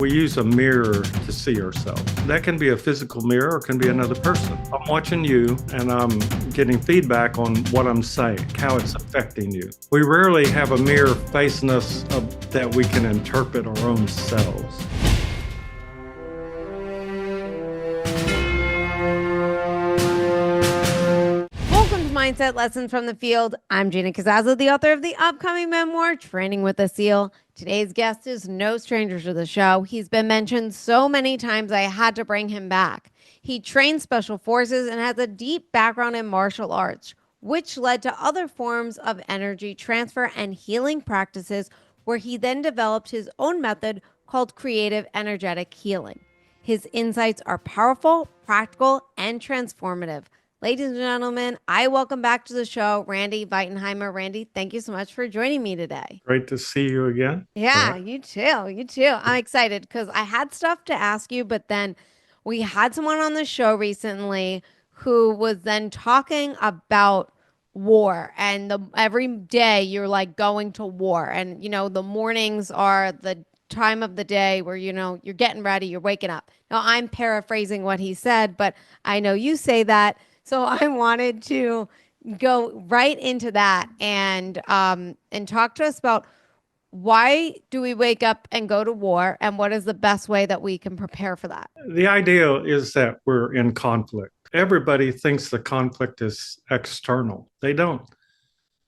We use a mirror to see ourselves. That can be a physical mirror or it can be another person. I'm watching you and I'm getting feedback on what I'm saying, how it's affecting you. We rarely have a mirror facing us that we can interpret our own selves. Welcome to Mindset Lessons from the Field. I'm Gina Cazazzo, the author of the upcoming memoir, Training with a SEAL. Today's guest is no stranger to the show. He's been mentioned so many times I had to bring him back. He trains special forces and has a deep background in martial arts, which led to other forms of energy transfer and healing practices, where he then developed his own method called creative energetic healing. His insights are powerful, practical, and transformative. Ladies and gentlemen, I welcome back to the show, Randy Veitenheimer. Randy, thank you so much for joining me today. Great to see you again. Yeah, you too. You too. I'm excited because I had stuff to ask you, but then we had someone on the show recently who was then talking about war, and every day you're like going to war, and the mornings are the time of the day where you're getting ready, you're waking up. Now I'm paraphrasing what he said, but I know you say that. So I wanted to go right into that and talk to us about why do we wake up and go to war, and what is the best way that we can prepare for that? The idea is that we're in conflict. Everybody thinks the conflict is external. They don't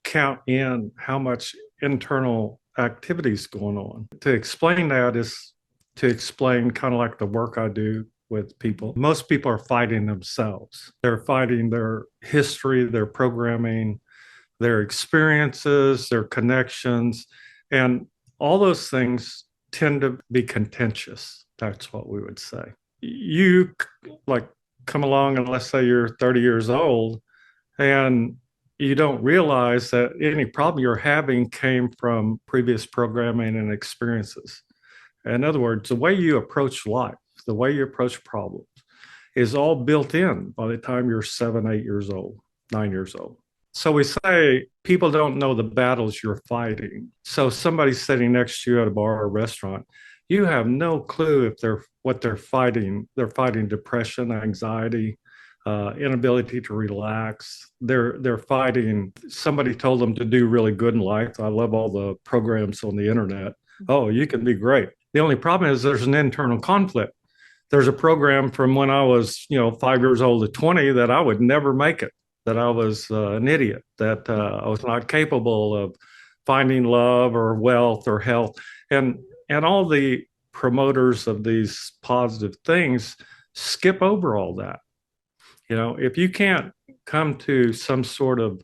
count in how much internal activity is going on. To explain that is to explain kind of like the work I do with people. Most people are fighting themselves. They're fighting their history, their programming, their experiences, their connections, and all those things tend to be contentious. That's what we would say. You like come along and let's say you're 30 years old and you don't realize that any problem you're having came from previous programming and experiences. In other words, the way you approach life, the way you approach problems is all built in by the time you're 7, 8 years old, 9 years old. So we say people don't know the battles you're fighting. So somebody sitting next to you at a bar or restaurant, you have no clue if what they're fighting. They're fighting depression, anxiety, inability to relax. They're fighting. Somebody told them to do really good in life. I love all the programs on the internet. Oh, you can be great. The only problem is there's an internal conflict. There's a program from when I was, 5 years old to 20 that I would never make it, that I was an idiot, that I was not capable of finding love or wealth or health. And all the promoters of these positive things skip over all that. If you can't come to some sort of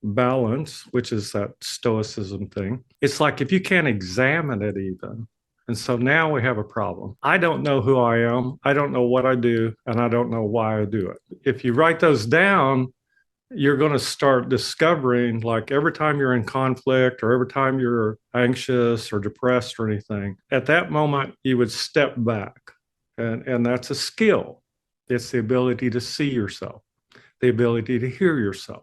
balance, which is that stoicism thing, it's like if you can't examine it even. And so now we have a problem. I don't know who I am. I don't know what I do, and I don't know why I do it. If you write those down, you're going to start discovering, like every time you're in conflict or every time you're anxious or depressed or anything, at that moment, you would step back. And that's a skill. It's the ability to see yourself, the ability to hear yourself.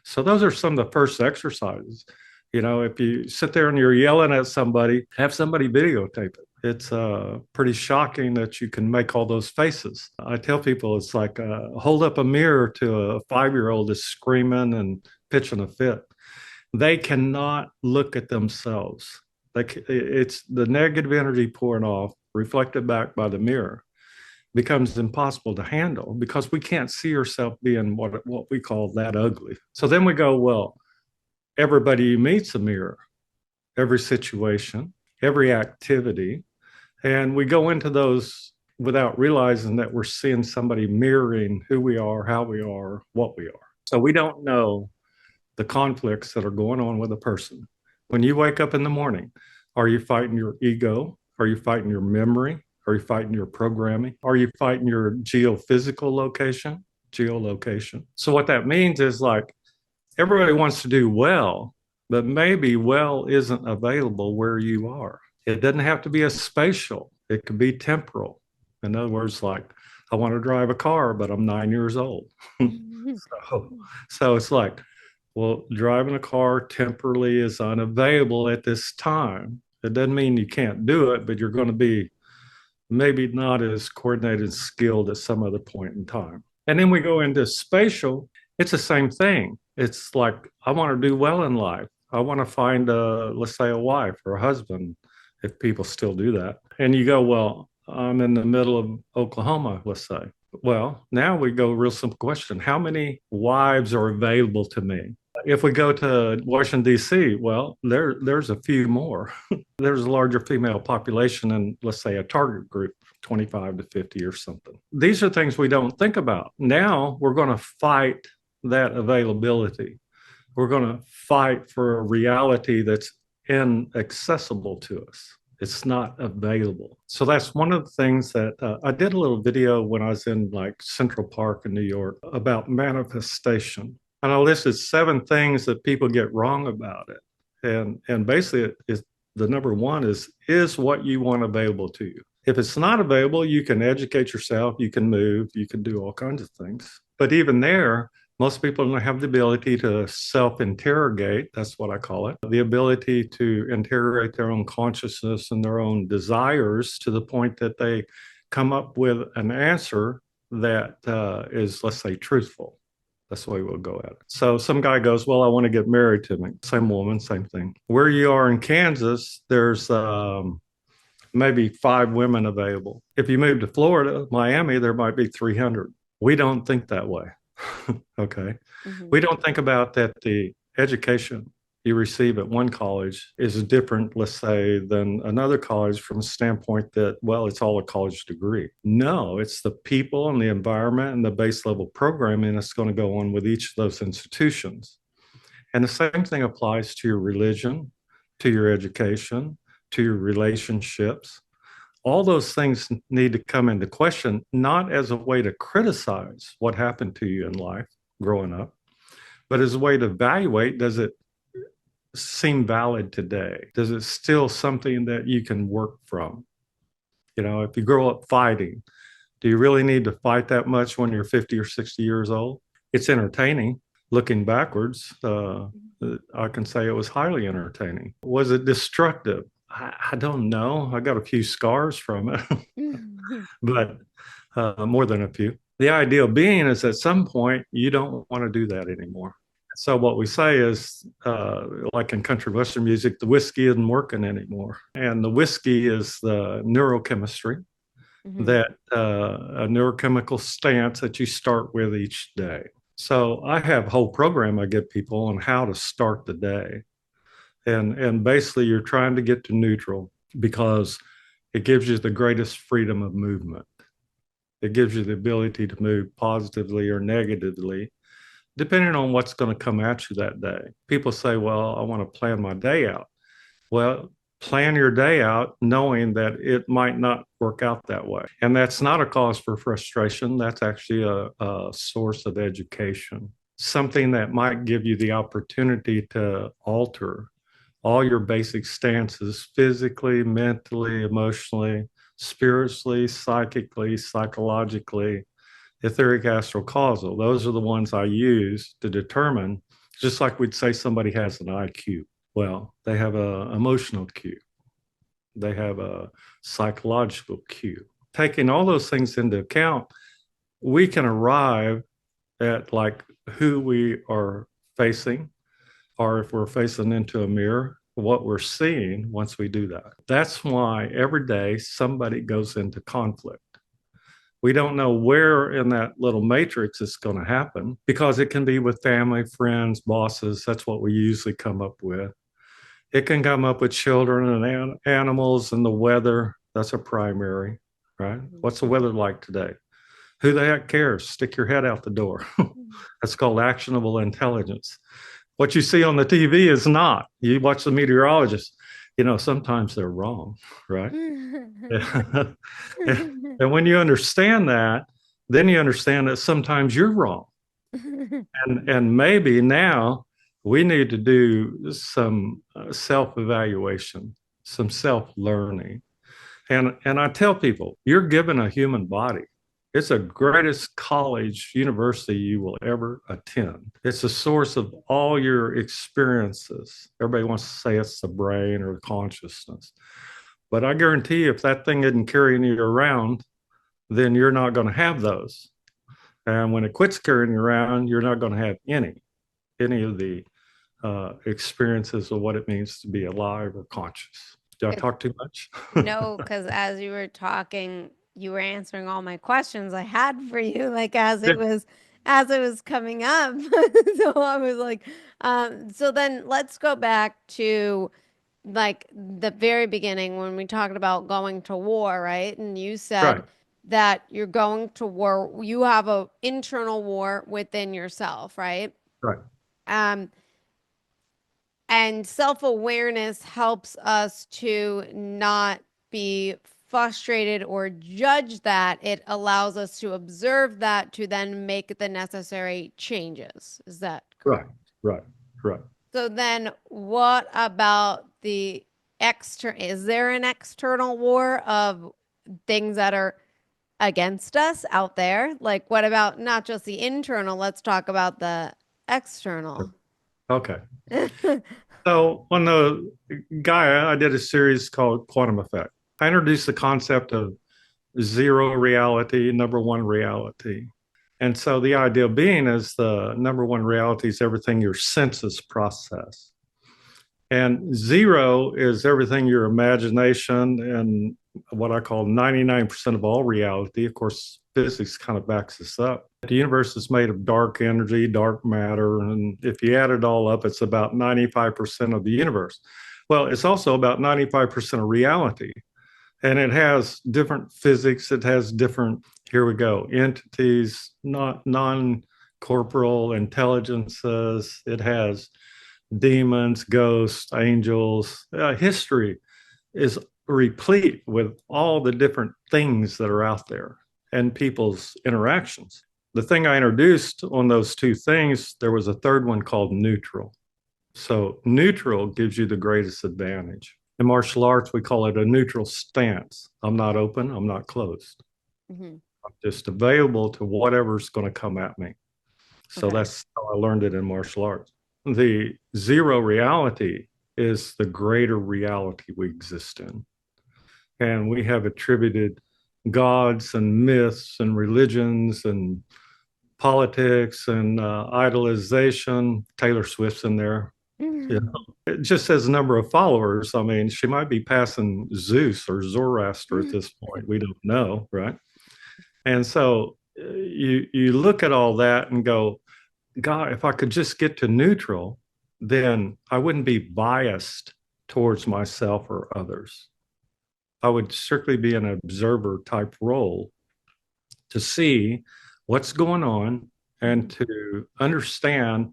So those are some of the first exercises. If you sit there and you're yelling at somebody, have somebody videotape it. It's pretty shocking that you can make all those faces. I tell people it's like hold up a mirror to a 5-year-old that's screaming and pitching a fit. They cannot look at themselves. It's the negative energy pouring off, reflected back by the mirror, becomes impossible to handle because we can't see ourselves being what we call that ugly. So then we go, well, everybody meets a mirror, every situation, every activity. And we go into those without realizing that we're seeing somebody mirroring who we are, how we are, what we are. So we don't know the conflicts that are going on with a person. When you wake up in the morning, are you fighting your ego? Are you fighting your memory? Are you fighting your programming? Are you fighting your geophysical location? Geolocation. So what that means is like, everybody wants to do well, but maybe well isn't available where you are. It doesn't have to be a spatial. It could be temporal. In other words, like, I want to drive a car, but I'm 9 years old. so it's like, well, driving a car temporally is unavailable at this time. It doesn't mean you can't do it, but you're going to be maybe not as coordinated and skilled at some other point in time. And then we go into spatial, it's the same thing. It's like, I want to do well in life. I want to find, let's say, a wife or a husband, if people still do that. And you go, well, I'm in the middle of Oklahoma, let's say. Well, now we go real simple question. How many wives are available to me? If we go to Washington, D.C., well, there's a few more. There's a larger female population in, let's say, a target group, 25 to 50 or something. These are things we don't think about. Now we're going to fight that availability. We're going to fight for a reality that's inaccessible to us. It's not available. So that's one of the things that I did a little video when I was in like Central Park in New York about manifestation. And I listed 7 things that people get wrong about it. And basically it is the number one is what you want available to you. If it's not available, you can educate yourself, you can move, you can do all kinds of things. But even there, most people don't have the ability to self-interrogate. That's what I call it. The ability to interrogate their own consciousness and their own desires to the point that they come up with an answer that is, let's say, truthful. That's the way we'll go at it. So some guy goes, well, I want to get married to me. Same woman, same thing. Where you are in Kansas, there's maybe 5 women available. If you move to Florida, Miami, there might be 300. We don't think that way. Okay. Mm-hmm. We don't think about that the education you receive at one college is different, let's say, than another college from a standpoint that, well, it's all a college degree. No, it's the people and the environment and the base level programming that's going to go on with each of those institutions. And the same thing applies to your religion, to your education, to your relationships. All those things need to come into question, not as a way to criticize what happened to you in life growing up, but as a way to evaluate, does it seem valid today? Does it still something that you can work from? You know, if you grow up fighting, do you really need to fight that much when you're 50 or 60 years old? It's entertaining. Looking backwards, I can say it was highly entertaining. Was it destructive? I don't know. I got a few scars from it, but more than a few. The idea being is at some point, you don't want to do that anymore. So what we say is, like in country western music, the whiskey isn't working anymore. And the whiskey is the neurochemistry, that a neurochemical stance that you start with each day. So I have a whole program I give people on how to start the day. And basically you're trying to get to neutral because it gives you the greatest freedom of movement. It gives you the ability to move positively or negatively, depending on what's going to come at you that day. People say, well, I want to plan my day out. Well, plan your day out knowing that it might not work out that way. And that's not a cause for frustration. That's actually a source of education, something that might give you the opportunity to alter all your basic stances physically, mentally, emotionally, spiritually, psychically, psychologically, etheric, astral, causal. Those are the ones I use to determine, just like we'd say somebody has an IQ. Well, they have an emotional Q. They have a psychological Q. Taking all those things into account, we can arrive at like who we are facing, or if we're facing into a mirror, what we're seeing once we do that. That's why every day somebody goes into conflict. We don't know where in that little matrix it's going to happen because it can be with family, friends, bosses. That's what we usually come up with. It can come up with children and animals and the weather. That's a primary, right? What's the weather like today? Who the heck cares? Stick your head out the door. That's called actionable intelligence. What you see on the TV is not. You watch the meteorologist, you know, sometimes they're wrong, right? And when you understand that, then you understand that sometimes you're wrong. And maybe now we need to do some self-evaluation, some self-learning. And I tell people, you're given a human body. It's the greatest college, university you will ever attend. It's the source of all your experiences. Everybody wants to say it's the brain or consciousness. But I guarantee you, if that thing isn't carrying you around, then you're not going to have those. And when it quits carrying you around, you're not going to have any of the experiences of what it means to be alive or conscious. Did I It's, talk too much? no, because as you were talking, you were answering all my questions I had for you, like as it was coming up. So I was like, so then let's go back to like the very beginning when we talked about going to war, right? And you said Right, that you're going to war, you have a internal war within yourself, right? right, Um, and self-awareness helps us to not be frustrated or judge that. It allows us to observe that to then make the necessary changes. Is that right, correct? right, right. So then what about the external? Is there an external war of things that are against us out there? Like what about not just the internal? Let's talk about the external. Okay. So on the Gaia, I did a series called Quantum Effect. I introduced the concept of zero reality, number one reality. And so the idea being is the number one reality is everything your senses process. And zero is everything your imagination and what I call 99% of all reality. Of course, physics kind of backs this up. The universe is made of dark energy, dark matter. And if you add it all up, it's about 95% of the universe. Well, it's also about 95% of reality. And it has different physics. It has different, here we go, entities, not non corporeal intelligences. It has demons, ghosts, angels. History is replete with all the different things that are out there and people's interactions. The thing I introduced on those two things, there was a third one called neutral. So, neutral gives you the greatest advantage. In martial arts, we call it a neutral stance. I'm not open, I'm not closed. Hmm. I'm just available to whatever's going to come at me. So Okay. that's how I learned it in martial arts. The zero reality is the greater reality we exist in. And we have attributed gods and myths and religions and politics and idolization. Taylor Swift's in there. Yeah. It just says number of followers. I mean, she might be passing Zeus or Zoroaster at this point. We don't know, right? And so you look at all that and go, God, if I could just get to neutral, then I wouldn't be biased towards myself or others. I would strictly be an observer type role to see what's going on and to understand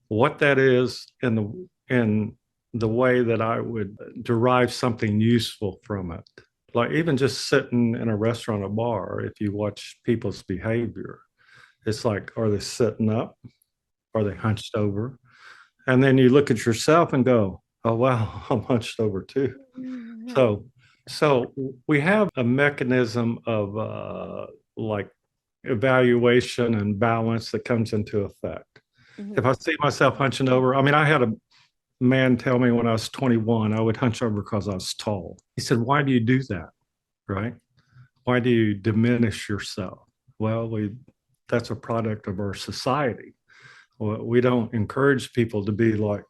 what that is in the way that I would derive something useful from it. Like even just sitting in a restaurant or bar, if you watch people's behavior, it's like, are they sitting up? Are they hunched over? And then you look at yourself and go, oh, wow, I'm hunched over too. So, so we have a mechanism of like evaluation and balance that comes into effect. If Hmm. I see myself hunching over, I mean, I had a man tell me when I was 21, I would hunch over because I was tall. He said, why do you do that? Right? Why do you diminish yourself? Well, that's a product of our society. We don't encourage people to be like,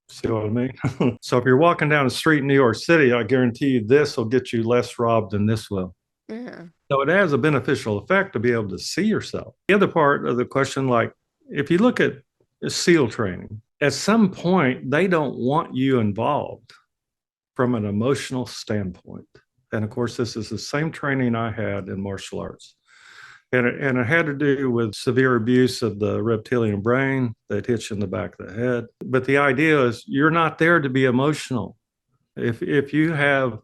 see what I mean? So if you're walking down the street in New York City, I guarantee you this will get you less robbed than this will. Uh-huh. So it has a beneficial effect to be able to see yourself. The other part of the question, like if you look at SEAL training, at some point they don't want you involved from an emotional standpoint. And of course, this is the same training I had in martial arts. And it had to do with severe abuse of the reptilian brain that hits you in the back of the head. But the idea is you're not there to be emotional. If you have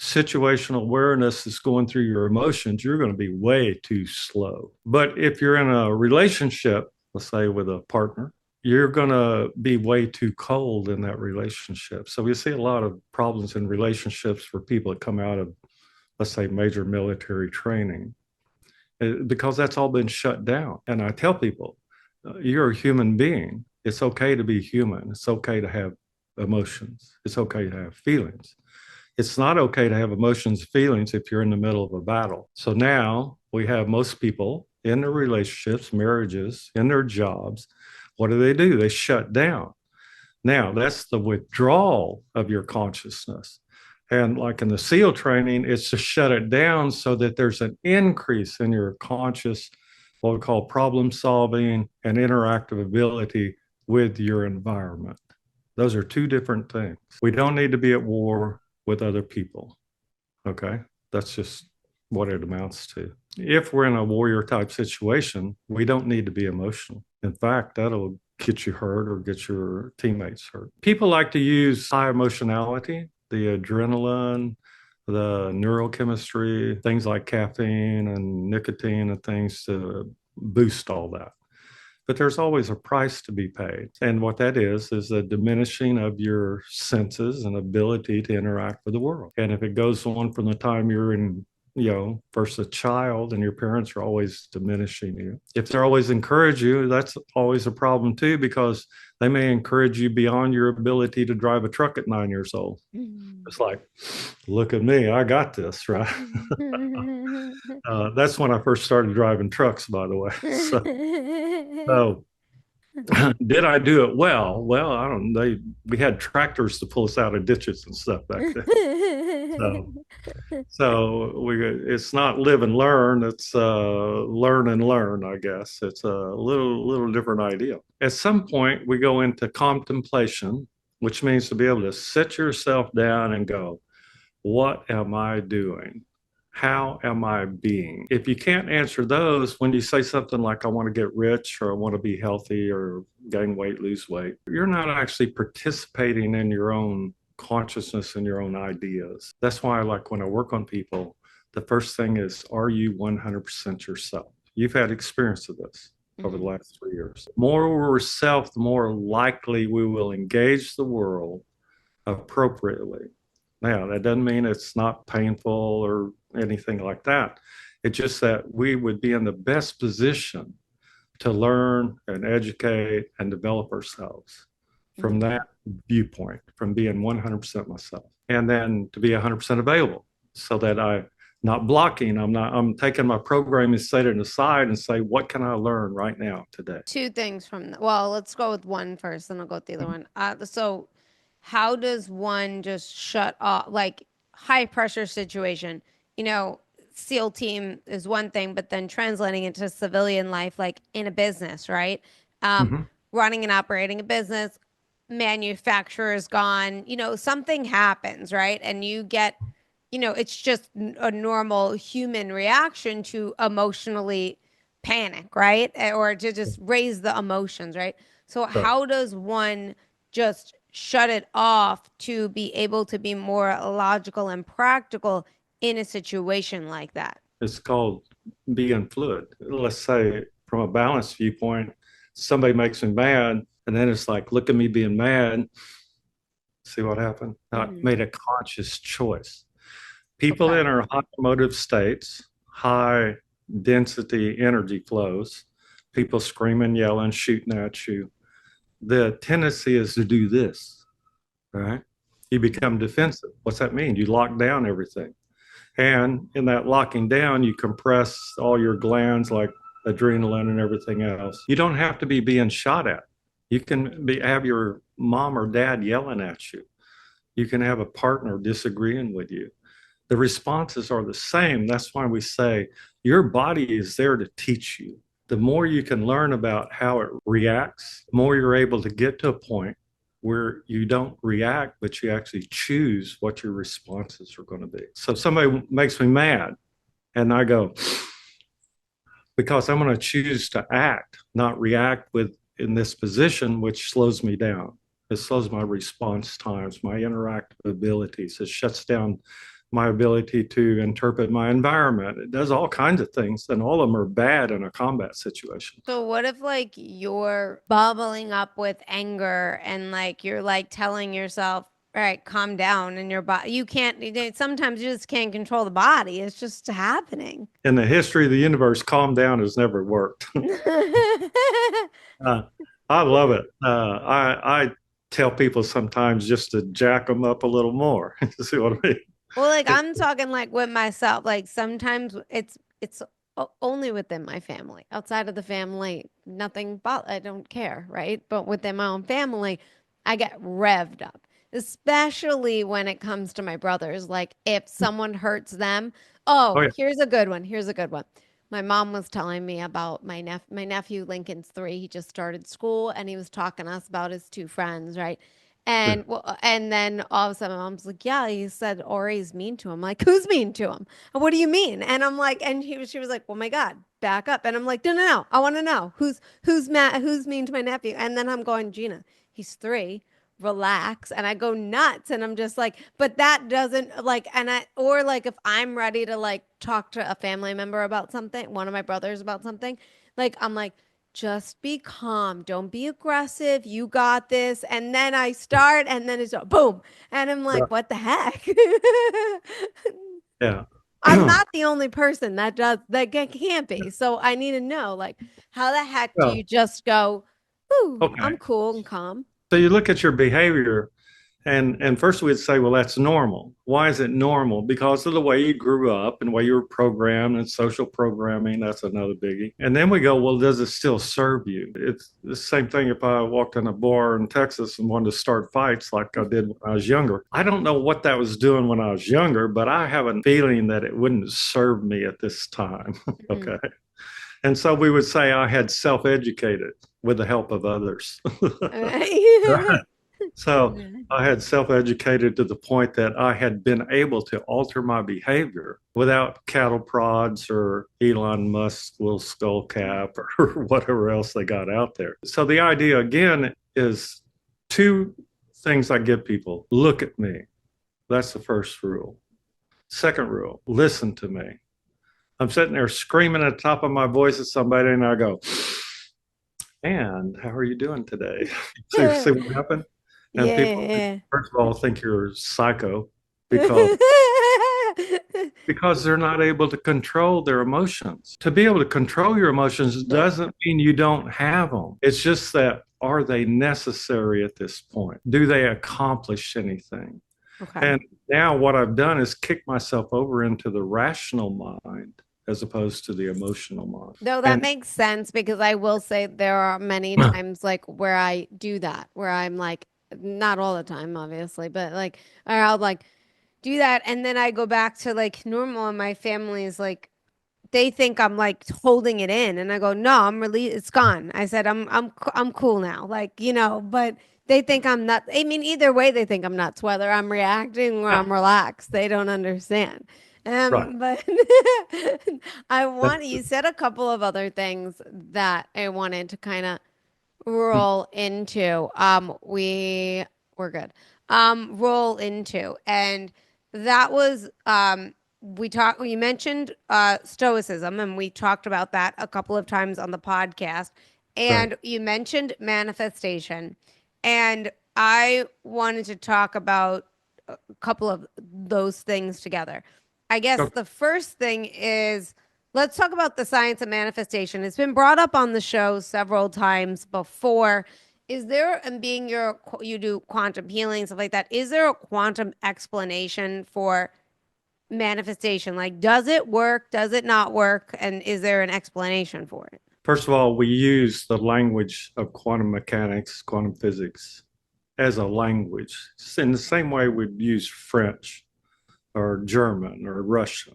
situational awareness that's going through your emotions, you're going to be way too slow. But if you're in a relationship, let's say with a partner, you're going to be way too cold in that relationship. So we see a lot of problems in relationships for people that come out of, let's say, major military training because that's all been shut down. And I tell people, you're a human being. It's okay to be human. It's okay to have emotions. It's okay to have feelings. It's not okay to have emotions, feelings if you're in the middle of a battle. So now we have most people in their relationships, marriages, in their jobs. What do? They shut down. Now, that's the withdrawal of your consciousness. And like in the SEAL training, it's to shut it down so that there's an increase in your conscious, what we call problem solving and interactive ability with your environment. Those are two different things. We don't need to be at war with other people. Okay. That's just what it amounts to. If we're in a warrior type situation, we don't need to be emotional. In fact, that'll get you hurt or get your teammates hurt. People like to use high emotionality, the adrenaline, the neurochemistry, things like caffeine and nicotine and things to boost all that. But there's always a price to be paid. And what that is a diminishing of your senses and ability to interact with the world. And if it goes on from the time you're in, first a child and your parents are always diminishing you. If they're always encourage you, that's always a problem too, because they may encourage you beyond your ability to drive a truck at 9 years old. It's like, look at me, I got this, right? That's when I first started driving trucks, by the way. So did I do it well? Well, I don't know. We had tractors to pull us out of ditches and stuff back then. It's not live and learn. It's learn and learn, I guess. It's a little different idea. At some point, we go into contemplation, which means to be able to sit yourself down and go, what am I doing? How am I being? If you can't answer those, when you say something like, I want to get rich or I want to be healthy or gain weight, lose weight, you're not actually participating in your own consciousness and your own ideas. That's why I like when I work on people, the first thing is, are you 100% yourself? You've had experience of this over the last 3 years. The more we're self, the more likely we will engage the world appropriately. Now, that doesn't mean it's not painful or anything like that. It's just that we would be in the best position to learn and educate and develop ourselves from that viewpoint, from being 100% myself. And then to be 100% available so that I'm not blocking, I'm taking my program and set it aside and say, what can I learn right now today? Two things from well, let's go with one first, then I'll go with the other one. So how does one just shut off, like high pressure situation, SEAL team is one thing, but then translating into civilian life, like in a business, right? Running and operating a business, manufacturer is gone, something happens, right? And you get, it's just a normal human reaction to emotionally panic, right? Or to just raise the emotions, right? So how does one just shut it off to be able to be more logical and practical in a situation like that? It's called being fluid. Let's say from a balanced viewpoint, somebody makes me mad, and then it's like, look at me being mad. See what happened? I made a conscious choice. People in our high emotive states, high density energy flows, people screaming, yelling, shooting at you, the tendency is to do this, right? You become defensive. What's that mean? You lock down everything. And in that locking down, you compress all your glands like adrenaline and everything else. You don't have to be being shot at. You can have your mom or dad yelling at you. You can have a partner disagreeing with you. The responses are the same. That's why we say your body is there to teach you. The more you can learn about how it reacts, the more you're able to get to a point where you don't react, but you actually choose what your responses are going to be. So if somebody makes me mad and I go, because I'm going to choose to act, not react in this position, which slows me down. It slows my response times, my interactive abilities. It shuts down my ability to interpret my environment. It does all kinds of things, and all of them are bad in a combat situation. So what if like you're bubbling up with anger and like you're like telling yourself, all right, calm down, and your body, you can't, sometimes you just can't control the body. It's just happening. In the history of the universe, calm down has never worked. I love it. tell people sometimes just to jack them up a little more. You see what I mean? Well, like It- I'm talking like with myself. Like sometimes it's only within my family. Outside of the family, nothing. But I don't care, right? But within my own family, I get revved up, especially when it comes to my brothers. Like if someone hurts them. oh Oh, yeah, here's a good one. Here's a good one. My mom was telling me about my nephew Lincoln's 3. He just started school and he was talking to us about his two friends, right? sure. And well, and then all of a sudden, my mom's like, "Yeah, he said Ori's mean to him." Like, who's mean to him? And what do you mean? And I'm like, and she was like, "Oh my God, back up!" And I'm like, "No, no, no! I want to know who's mad, who's mean to my nephew." And then I'm going, Gina, he's 3. Relax. And I go nuts, and I'm just like, but that doesn't like, and I or like if I'm ready to like talk to a family member about something, one of my brothers about something, like I'm like just be calm. Don't be aggressive. You got this. And then I start, and then it's boom. And I'm like, Right. what the heck? Yeah. I'm not the only person that does that can't be. So I need to know, like, how the heck do you Well, just go, ooh, okay. I'm cool and calm? So you look at your behavior, and first we'd say, well, that's normal. Why is it normal? Because of the way you grew up and the way you were programmed and social programming. That's another biggie. And then we go, well, does it still serve you? It's the same thing if I walked in a bar in Texas and wanted to start fights like I did when I was younger. I don't know what that was doing when I was younger, but I have a feeling that it wouldn't serve me at this time. Mm. Okay. And so we would say I had self educated with the help of others. So I had self educated to the point that I had been able to alter my behavior without cattle prods or Elon Musk's little skull cap or whatever else they got out there. So the idea again is two things I give people: look at me. That's the first rule. Second rule, listen to me. I'm sitting there screaming at the top of my voice at somebody, and I go, and how are you doing today? See what happened? And people, Yeah. first of all, think you're psycho because they're not able to control their emotions. To be able to control your emotions doesn't mean you don't have them. It's just that are they necessary at this point? Do they accomplish anything? Okay. And now what I've done is kick myself over into the rational mind as opposed to the emotional mind. No, that And makes sense because I will say there are many times like where I do that, where I'm like, not all the time, obviously, but like, or I'll like do that, and then I go back to like normal, and my family is like, they think I'm like holding it in, and I go, no, I'm really, it's gone. I said, I'm cool now, like but they think I'm not. I mean, either way, they think I'm nuts, whether I'm reacting or yeah, I'm relaxed. They don't understand. right. But I That's want you said a couple of other things that I wanted to kind of mm, roll into. We're good. Roll into, and that was we talked. You mentioned stoicism, and we talked about that a couple of times on the podcast. right. And you mentioned manifestation, and I wanted to talk about a couple of those things together. I guess Okay. the first thing is let's talk about the science of manifestation. It's been brought up on the show several times before. Is there, and being you do quantum healing, stuff like that, is there a quantum explanation for manifestation? Like, does it work? Does it not work? And is there an explanation for it? First of all, we use the language of quantum mechanics, quantum physics as a language. It's in the same way we'd use French or German or Russian.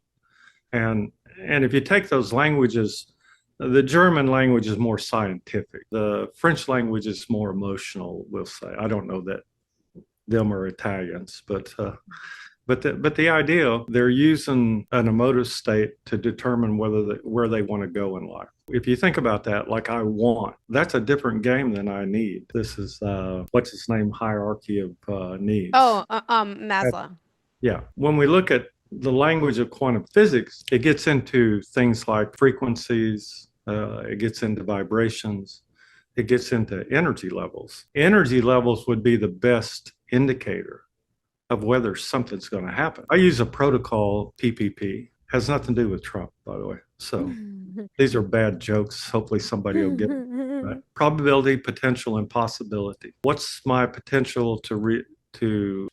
And and if you take those languages, the German language is more scientific. The French language is more emotional, we'll say. I don't know that them are Italians, but the idea they're using an emotive state to determine where they want to go in life. If you think about that, like I want, that's a different game than I need. This is what's its name hierarchy of needs. Oh, Maslow. Yeah. When we look at the language of quantum physics, it gets into things like frequencies, it gets into vibrations, it gets into energy levels. Energy levels would be the best indicator of whether something's going to happen. I use a protocol, PPP, has nothing to do with Trump, by the way. So these are bad jokes. Hopefully somebody will get it. Right? Probability, potential, and possibility. What's my potential to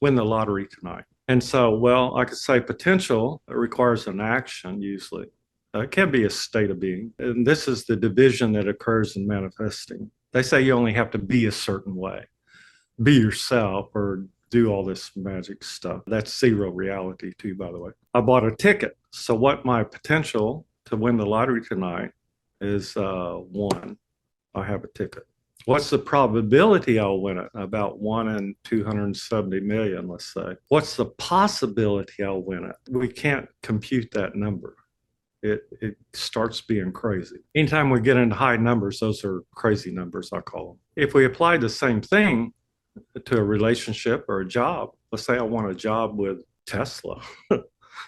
win the lottery tonight? And so, well, I could say potential requires an action usually. It can be a state of being. And this is the division that occurs in manifesting. They say you only have to be a certain way, be yourself, or do all this magic stuff. That's zero reality, too, by the way. I bought a ticket. So, what my potential to win the lottery tonight is one. I have a ticket. What's the probability I'll win it? About 1 in 270 million, let's say. What's the possibility I'll win it? We can't compute that number. It starts being crazy. Anytime we get into high numbers, those are crazy numbers, I call them. If we apply the same thing to a relationship or a job, let's say I want a job with Tesla.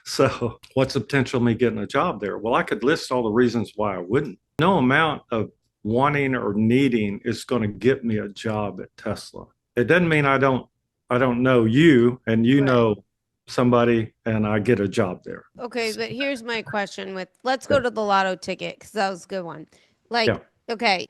So what's the potential of me getting a job there? Well, I could list all the reasons why I wouldn't. No amount of wanting or needing is going to get me a job at Tesla. It doesn't mean I don't know you and you know somebody and I get a job there. Okay, but here's my question with let's go to the lotto ticket because that was a good one. Like, okay,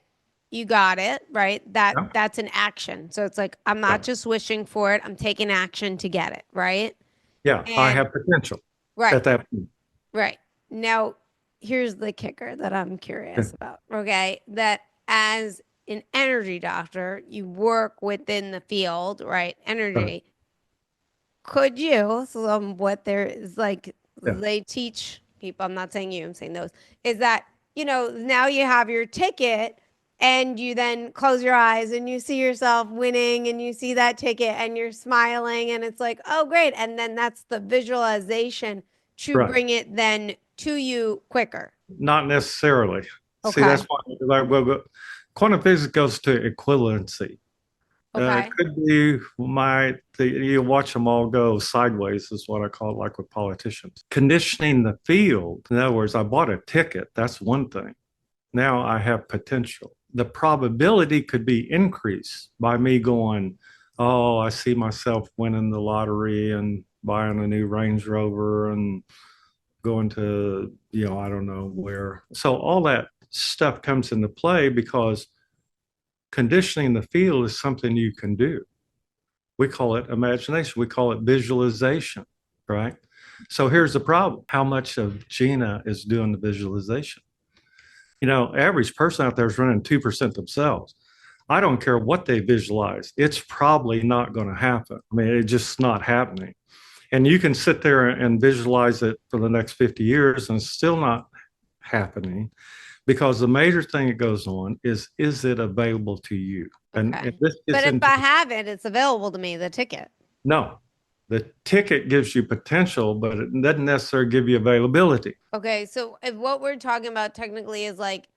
you got it, right? That's an action. So it's like I'm not just wishing for it, I'm taking action to get it, right? Yeah, I have potential at that point. Right. Now, here's the kicker that I'm curious about. Okay. That as an energy doctor, you work within the field, right? Energy. Could you, so what there is like, they teach people, I'm not saying you, I'm saying those, is that, now you have your ticket and you then close your eyes and you see yourself winning and you see that ticket and you're smiling and it's like, oh, great. And then that's the visualization to bring it then to you quicker. Not necessarily. Okay. See, that's why quantum physics goes to equivalency. It could be you watch them all go sideways is what I call it, like with politicians. Conditioning the field. In other words, I bought a ticket. That's one thing. Now I have potential. The probability could be increased by me going, oh, I see myself winning the lottery and buying a new Range Rover and going to, I don't know where. So all that stuff comes into play because conditioning the field is something you can do. We call it imagination. We call it visualization, right? So here's the problem. How much of Gina is doing the visualization? Average person out there is running 2% themselves. I don't care what they visualize. It's probably not going to happen. I mean, it's just not happening. And you can sit there and visualize it for the next 50 years and it's still not happening. Because the major thing that goes on is it available to you? And but if I have it, it's available to me, the ticket. No, the ticket gives you potential, but it doesn't necessarily give you availability. Okay, so if what we're talking about technically is like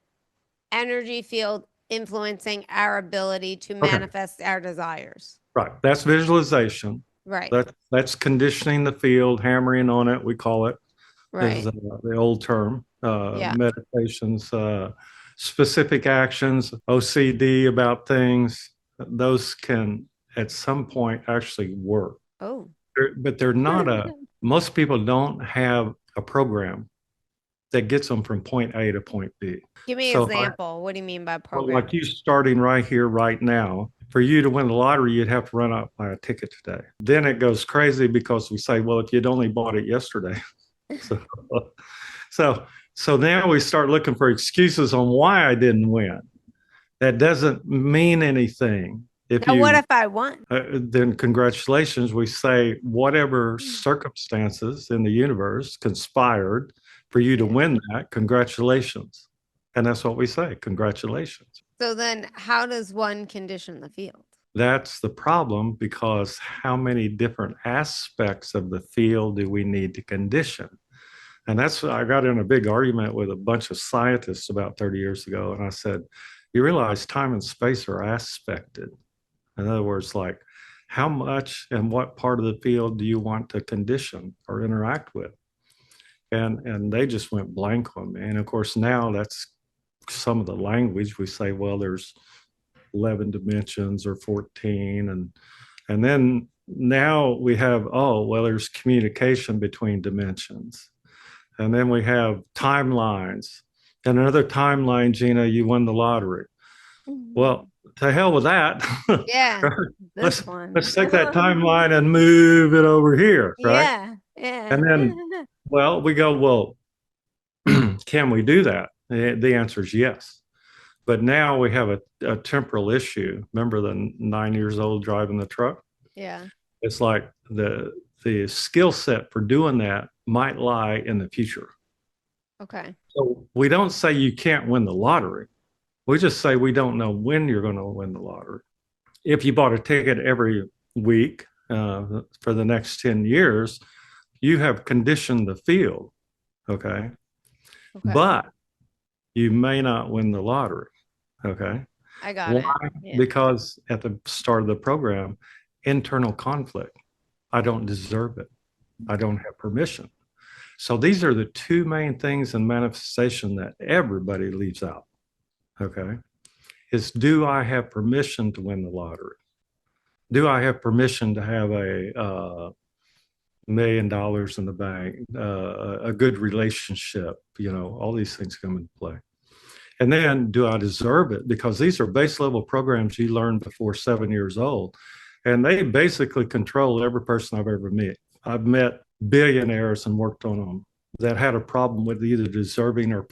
energy field influencing our ability to manifest our desires. Right, that's visualization. Right. That's conditioning the field, hammering on it, we call it. Right. Is the old term. Meditations, specific actions, OCD about things, those can at some point actually work. Oh. But they're not most people don't have a program that gets them from point A to point B. Give me an example. What do you mean by program? Well, like you starting right here, right now, for you to win the lottery, you'd have to run out and buy a ticket today. Then it goes crazy because we say, well, if you'd only bought it yesterday. So now we start looking for excuses on why I didn't win. That doesn't mean anything. What if I won? Then congratulations. We say whatever circumstances in the universe conspired for you to win that, congratulations. And that's what we say, congratulations. So then how does one condition the field? That's the problem because how many different aspects of the field do we need to condition? And I got in a big argument with a bunch of scientists about 30 years ago. And I said, you realize time and space are aspected. In other words, like how much and what part of the field do you want to condition or interact with? And they just went blank on me. And of course, now that's some of the language. We say, well, there's 11 dimensions or 14. And then now we have, there's communication between dimensions. And then we have timelines. And another timeline, Gina, you won the lottery. Well, to hell with that. Yeah, Right? this let's one. let's take that timeline and move it over here, right? Yeah, yeah. And then, well, we go, well, can we do that? The answer is yes. But now we have a temporal issue. Remember the 9 years old driving the truck? Yeah. It's like the skill set for doing that might lie in the future. Okay. So we don't say you can't win the lottery. We just say we don't know when you're going to win the lottery. If you bought a ticket every week for the next 10 years, you have conditioned the field. Okay. Okay. But you may not win the lottery. Okay. I got Why? it. Yeah. Because at the start of the program, internal conflict. I don't deserve it. I don't have permission. So these are the two main things in manifestation that everybody leaves out. Okay. Is do I have permission to win the lottery? Do I have permission to have $1 million in the bank, a good relationship? All these things come into play. And then do I deserve it? Because these are base level programs you learn before 7 years old. And they basically control every person I've ever met. I've met billionaires and worked on them that had a problem with either deserving or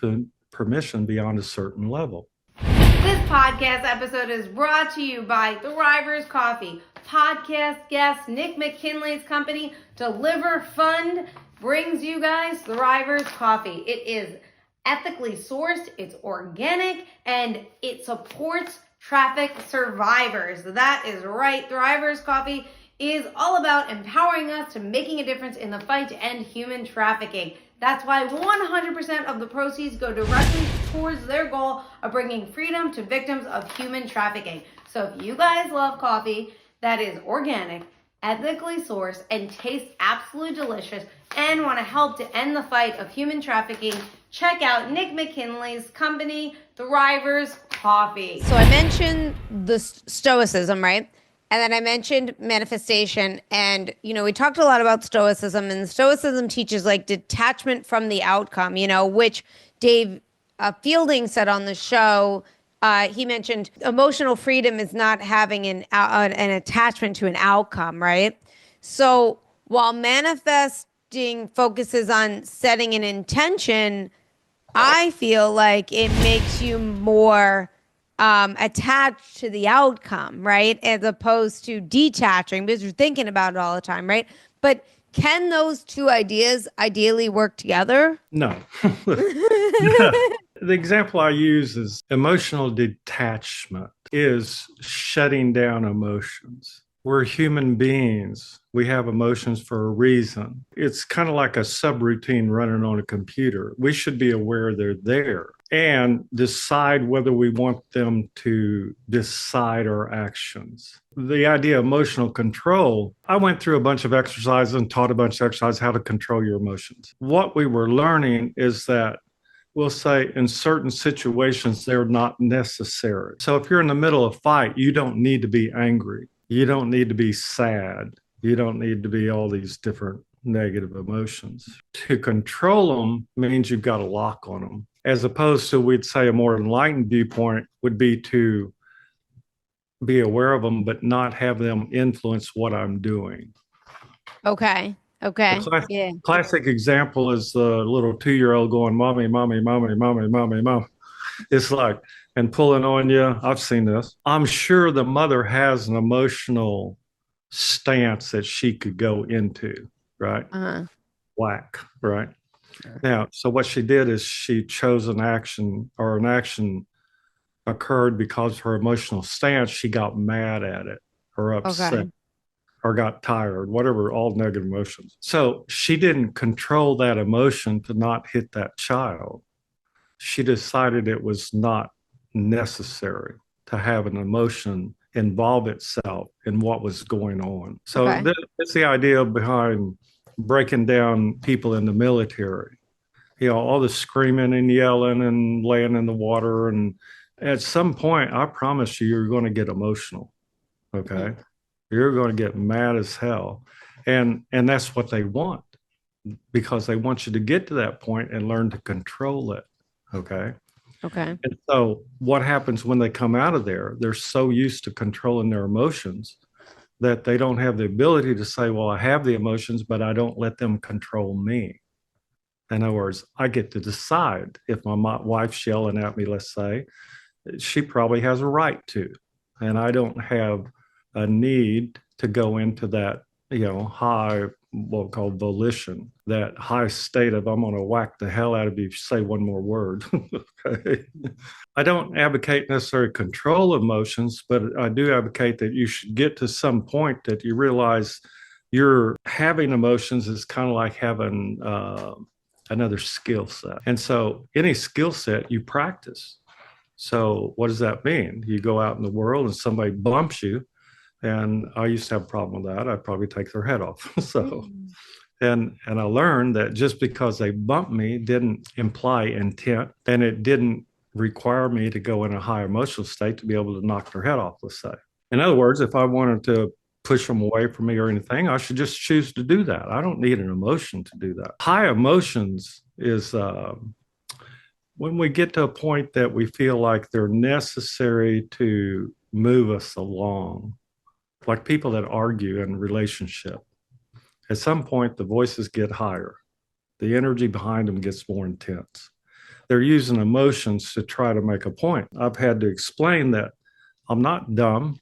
permission beyond a certain level. This podcast episode is brought to you by Thrivers Coffee. Podcast guest Nick McKinley's company, Deliver Fund, brings you guys Thrivers Coffee. It is ethically sourced, it's organic, and it supports traffic survivors. That is right. Thrivers Coffee is all about empowering us to making a difference in the fight to end human trafficking. That's why 100% of the proceeds go directly towards their goal of bringing freedom to victims of human trafficking. So if you guys love coffee that is organic, ethically sourced, and tastes absolutely delicious, and want to help to end the fight of human trafficking, check out Nick McKinley's company, Thrivers Coffee. So I mentioned the stoicism, right? And then I mentioned manifestation. And, we talked a lot about stoicism. And stoicism teaches like detachment from the outcome, which Dave Fielding said on the show. He mentioned emotional freedom is not having an attachment to an outcome, right? So while manifesting focuses on setting an intention, I feel like it makes you more attached to the outcome, right? As opposed to detaching because you're thinking about it all the time, right? But can those two ideas ideally work together? No. The example I use is emotional detachment is shutting down emotions. We're human beings. We have emotions for a reason. It's kind of like a subroutine running on a computer. We should be aware they're there and decide whether we want them to decide our actions. The idea of emotional control, I went through a bunch of exercises and taught a bunch of exercises how to control your emotions. What we were learning is that we'll say in certain situations, they're not necessary. So if you're in the middle of a fight, you don't need to be angry. You don't need to be sad. You don't need to be all these different negative emotions. To control them means you've got a lock on them, as opposed to, we'd say, a more enlightened viewpoint would be to be aware of them, but not have them influence what I'm doing. Okay. Okay. Yeah. Classic example is the little 2-year-old going, mommy, mommy, mommy, mommy, mommy, mom. It's like, and pulling on you. I've seen this. I'm sure the mother has an emotional stance that she could go into, right? Whack, right? Now, so what she did is she chose an action, or an action occurred because her emotional stance, she got mad at it or upset or got tired, whatever, all negative emotions. So she didn't control that emotion to not hit that child. She decided it was not necessary to have an emotion involve itself in what was going on. So that's the idea behind breaking down people in the military. All the screaming and yelling and laying in the water. And at some point, I promise you, you're going to get emotional. Okay. Mm-hmm. You're going to get mad as hell. And that's what they want, because they want you to get to that point and learn to control it. Okay. Okay. And so, what happens when they come out of there? They're so used to controlling their emotions that they don't have the ability to say, well, I have the emotions, but I don't let them control me. In other words, I get to decide if my wife's yelling at me, let's say, she probably has a right to. And I don't have a need to go into that, high, what we call volition, that high state of I'm going to whack the hell out of you if you say one more word. Okay. I don't advocate necessarily control emotions, but I do advocate that you should get to some point that you realize you're having emotions is kind of like having another skill set. And so any skill set you practice. So what does that mean? You go out in the world and somebody bumps you, and I used to have a problem with that. I'd probably take their head off. So and I learned that just because they bumped me didn't imply intent, and it didn't require me to go in a high emotional state to be able to knock their head off, let's say. In other words, if I wanted to push them away from me or anything, I should just choose to do that. I don't need an emotion to do that. High emotions is when we get to a point that we feel like they're necessary to move us along, like people that argue in a relationship. At some point, the voices get higher. The energy behind them gets more intense. They're using emotions to try to make a point. I've had to explain that I'm not dumb.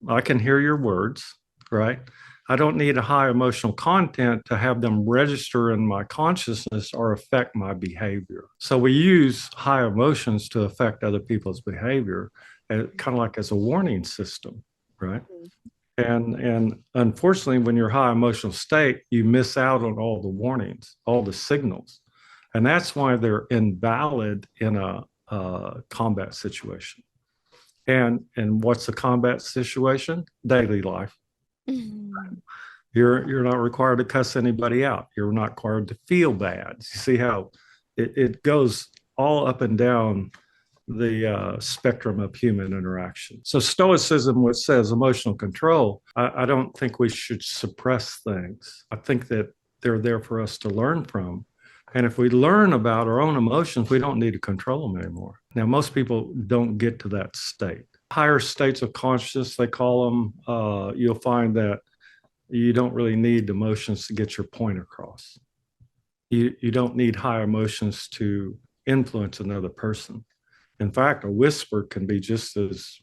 I can hear your words, right? I don't need a high emotional content to have them register in my consciousness or affect my behavior. So we use high emotions to affect other people's behavior, kind of like as a warning system, right? And unfortunately, when you're high emotional state, you miss out on all the warnings, all the signals, and that's why they're invalid in a combat situation. And what's a combat situation? Daily life. You're not required to cuss anybody out. You're not required to feel bad. You see how it goes all up and down the spectrum of human interaction. So stoicism, which says emotional control, I don't think we should suppress things. I think that they're there for us to learn from. And if we learn about our own emotions, we don't need to control them anymore. Now, most people don't get to that state. Higher states of consciousness, they call them, you'll find that you don't really need emotions to get your point across. You don't need high emotions to influence another person. In fact, a whisper can be just as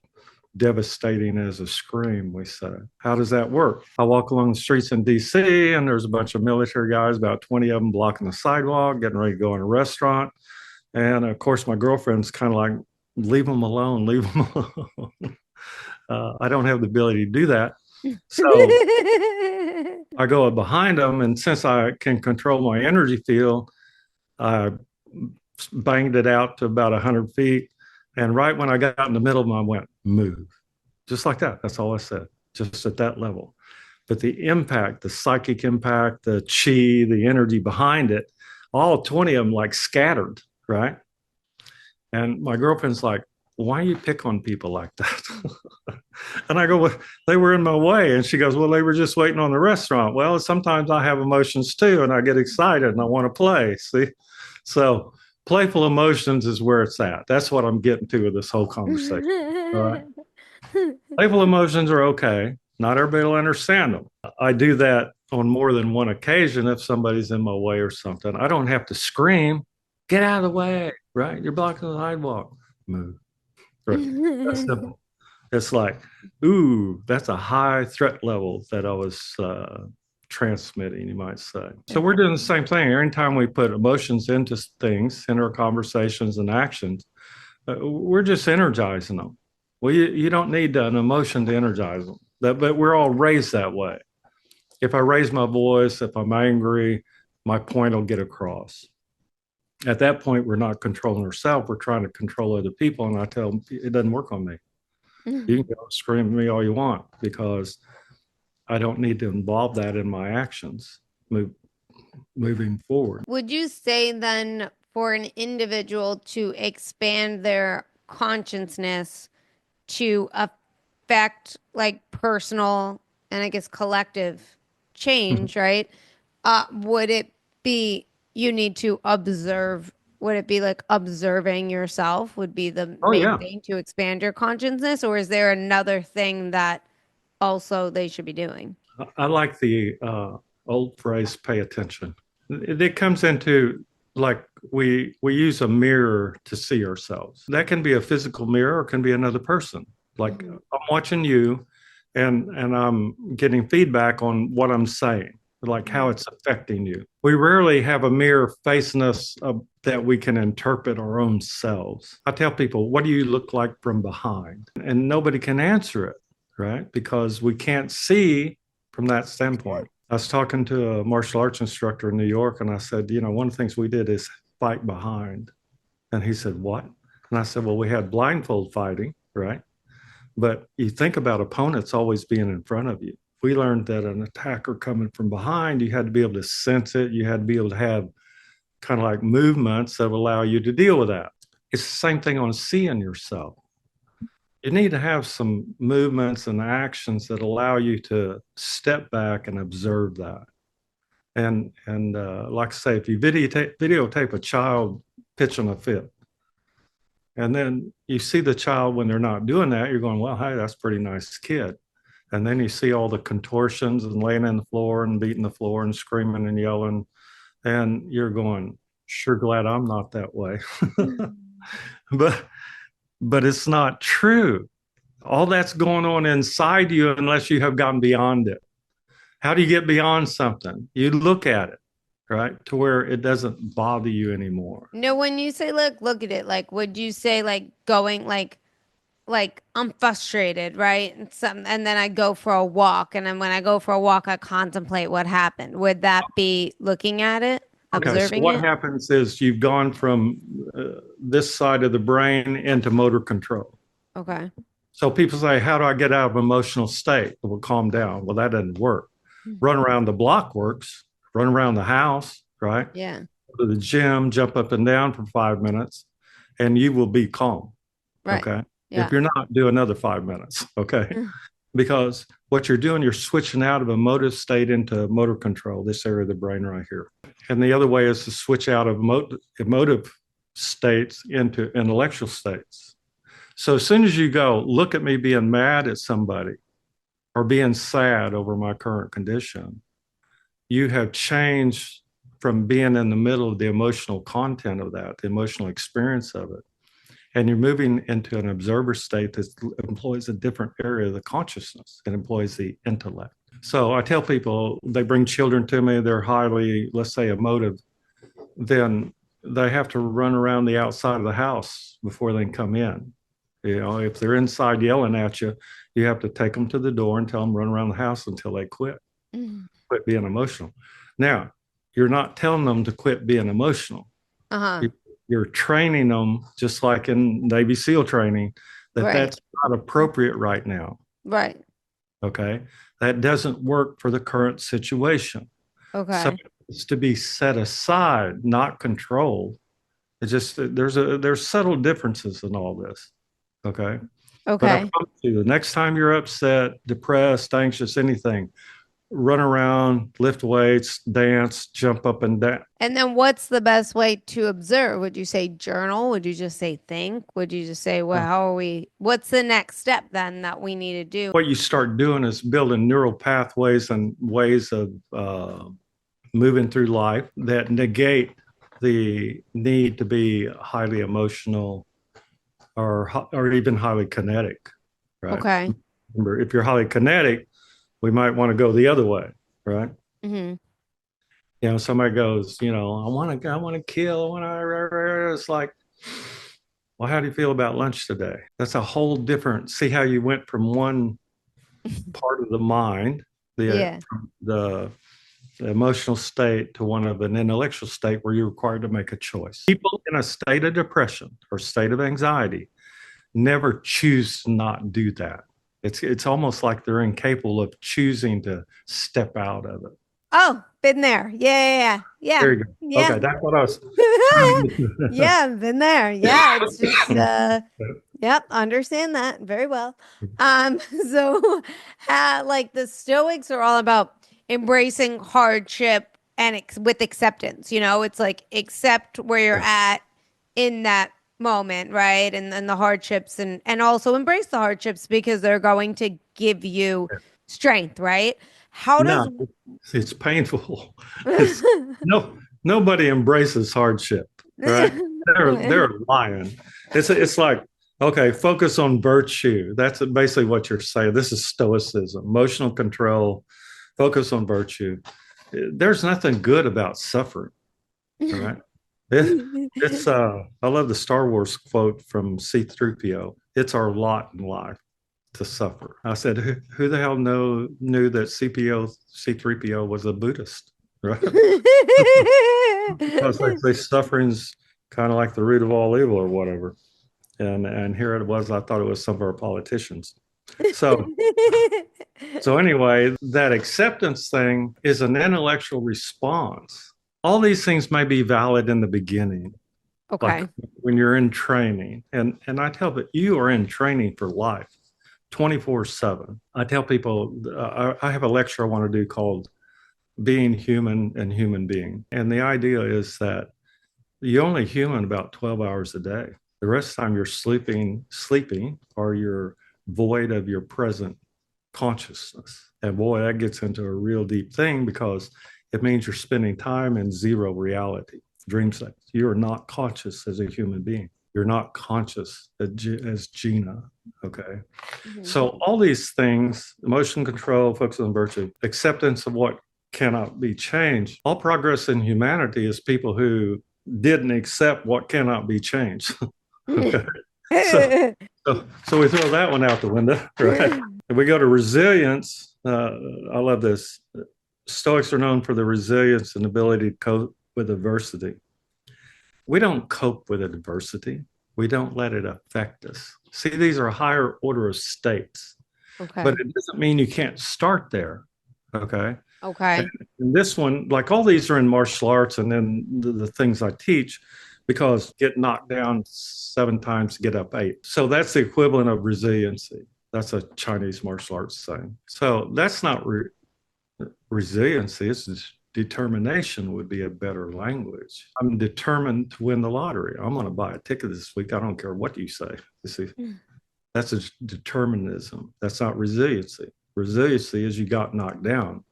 devastating as a scream, we say. How does that work? I walk along the streets in DC, and there's a bunch of military guys, about 20 of them blocking the sidewalk, getting ready to go in a restaurant. And of course, my girlfriend's kind of like, leave them alone, leave them alone. I don't have the ability to do that. So I go behind them, and since I can control my energy field, I banged it out to about 100 feet. And right when I got in the middle of them, I went, move. Just like that. That's all I said, just at that level. But the impact, the psychic impact, the chi, the energy behind it, all 20 of them like scattered, right? And my girlfriend's like, why you pick on people like that? And I go, well, they were in my way. And she goes, well, they were just waiting on the restaurant. Well, sometimes I have emotions too, and I get excited and I want to play. See? So playful emotions is where it's at. That's what I'm getting to with this whole conversation. All right. Playful emotions are okay. Not everybody will understand them. I do that on more than one occasion if somebody's in my way or something. I don't have to scream, get out of the way, right? You're blocking the sidewalk. Move. Right. That's simple. It's like, ooh, that's a high threat level that I was transmitting, you might say. So we're doing the same thing. Every time we put emotions into things, in our conversations and actions, we're just energizing them. Well, you don't need an emotion to energize them, but we're all raised that way. If I raise my voice, if I'm angry, my point will get across. At that point, we're not controlling ourselves. We're trying to control other people. And I tell them, it doesn't work on me. You can go scream at me all you want because I don't need to involve that in my actions moving forward. Would you say then for an individual to expand their consciousness to affect like personal and I guess collective change, right? Would it be you need to observe Would it be like observing yourself would be the Oh main yeah. thing to expand your consciousness, or is there another thing that also they should be doing? I like the old phrase, pay attention. It comes into like we use a mirror to see ourselves. That can be a physical mirror or can be another person. Like Mhm. I'm watching you and I'm getting feedback on what I'm saying, like how Mhm. it's affecting you. We rarely have a mirror facing us that we can interpret our own selves. I tell people, what do you look like from behind? And nobody can answer it, right? Because we can't see from that standpoint. I was talking to a martial arts instructor in New York, and I said, one of the things we did is fight behind. And he said, what? And I said, well, we had blindfold fighting, right? But you think about opponents always being in front of you. We learned that an attacker coming from behind, you had to be able to sense it. You had to be able to have kind of like movements that would allow you to deal with that. It's the same thing on seeing yourself. You need to have some movements and actions that allow you to step back and observe that. And like I say, if you videotape a child pitching a fit, and then you see the child when they're not doing that, you're going, well, hey, that's a pretty nice kid. And then you see all the contortions and laying on the floor and beating the floor and screaming and yelling, and you're going, sure glad I'm not that way. but but it's not true. All that's going on inside you unless you have gotten beyond it. How do you get beyond something? You look at it, right? To where it doesn't bother you anymore. No, when you say look at it, like would you say like going like I'm frustrated, right? And then I go for a walk, and then when I go for a walk, I contemplate what happened. Would that be looking at it, Okay, so observing what it? happens is you've gone from this side of the brain into motor control. Okay. So people say, how do I get out of emotional state? Well, calm down. Well, that doesn't work. Run around the block works, run around the house, right? Yeah. Go to the gym, jump up and down for 5 minutes, and you will be calm. Right. Okay. If Yeah. you're not, do another 5 minutes. Okay. Because what you're doing, you're switching out of emotive state into motor control, this area of the brain right here. And the other way is to switch out of emotive states into intellectual states. So as soon as you go, look at me being mad at somebody or being sad over my current condition, you have changed from being in the middle of the emotional content of that, the emotional experience of it. And you're moving into an observer state that employs a different area of the consciousness. It employs the intellect. So I tell people, they bring children to me, they're highly, let's say, emotive, then they have to run around the outside of the house before they can come in. If they're inside yelling at you, you have to take them to the door and tell them run around the house until they quit being emotional. Now, you're not telling them to quit being emotional. Uh-huh. You're training them, just like in Navy SEAL training, that Right. that's not appropriate right now. Right. Okay. That doesn't work for the current situation. So Okay. it's to be set aside, not controlled. It's just there's subtle differences in all this. Okay. But I Okay. promise you, the next time you're upset, depressed, anxious, anything, run around, lift weights, dance, jump up and down. And then what's the best way to observe? Would you say journal? Would you just say think? Would you just say, well, how are we? What's the next step then that we need to do? What you start doing is building neural pathways and ways of moving through life that negate the need to be highly emotional or even highly kinetic, right? Okay. Remember, if you're highly kinetic, we might want to go the other way, right? Mm-hmm. Somebody goes, I want to kill, it's like, well, how do you feel about lunch today? That's a whole different, see how you went from one part of the mind, the, Yeah. the, the emotional state to one of an intellectual state where you're required to make a choice. People in a state of depression or state of anxiety never choose to not do that. It's almost like they're incapable of choosing to step out of it. Oh, been there. Yeah. Yeah. There you go. Yeah. Okay, that's what I was Yeah. trying to Yeah. Been there. Yeah. It's just, do. yep. Understand that very well. So, like the Stoics are all about embracing hardship and with acceptance. It's like accept where you're at in that moment, right? And the hardships and also embrace the hardships because they're going to give you strength, right? How does No, it's painful. It's nobody embraces hardship, right? They're lying. It's like, okay, focus on virtue. That's basically what you're saying. This is stoicism, emotional control, focus on virtue. There's nothing good about suffering, all right? I love the Star Wars quote from C-3PO. It's our lot in life to suffer. I said, who the hell knew that C-3PO was a Buddhist, right? Because they say suffering's kind of like the root of all evil or whatever. And here it was. I thought it was some of our politicians. So so anyway, that acceptance thing is an intellectual response. All these things may be valid in the beginning, like Okay. when you're in training. And I tell that you are in training for life 24/7. I tell people, I have a lecture I want to do called Being Human and Human Being. And the idea is that you're only human about 12 hours a day. The rest of the time you're sleeping, or you're void of your present consciousness. And boy, that gets into a real deep thing because it means you're spending time in zero reality, dream state. You are not conscious as a human being. You're not conscious as Gina. Okay. Mhm. So all these things, emotion control, focus on virtue, acceptance of what cannot be changed. All progress in humanity is people who didn't accept what cannot be changed. Okay. So, so we throw that one out the window, right? If we go to resilience, I love this. Stoics are known for the resilience and ability to cope with adversity. We don't cope with adversity. We don't let it affect us. See, these are a higher order of states, but Okay. it doesn't mean you can't start there. Okay. Okay. And this one, like all these are in martial arts and then the things I teach, because get knocked down 7 times to get up 8. So that's the equivalent of resiliency. That's a Chinese martial arts saying. So that's not resiliency. It's just determination would be a better language. I'm determined to win the lottery. I'm going to buy a ticket this week. I don't care what you say. You see, that's a determinism. That's not resiliency. Resiliency is you got knocked down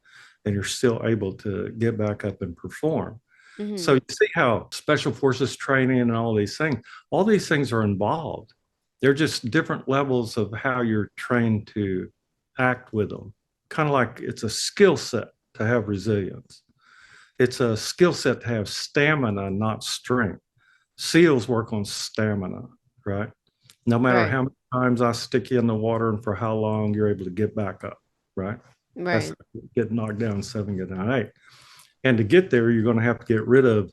and you're still able to get back up and perform. So Mhm. you see how special forces training and all these things are involved. They're just different levels of how you're trained to act with them. Kind of like it's a skill set to have resilience. It's a skill set to have stamina, not strength. SEALs work on stamina, right? No matter Right. how many times I stick you in the water and for how long, you're able to get back up, right? That's Right. get knocked down 7, get down 8. And to get there, you're going to have to get rid of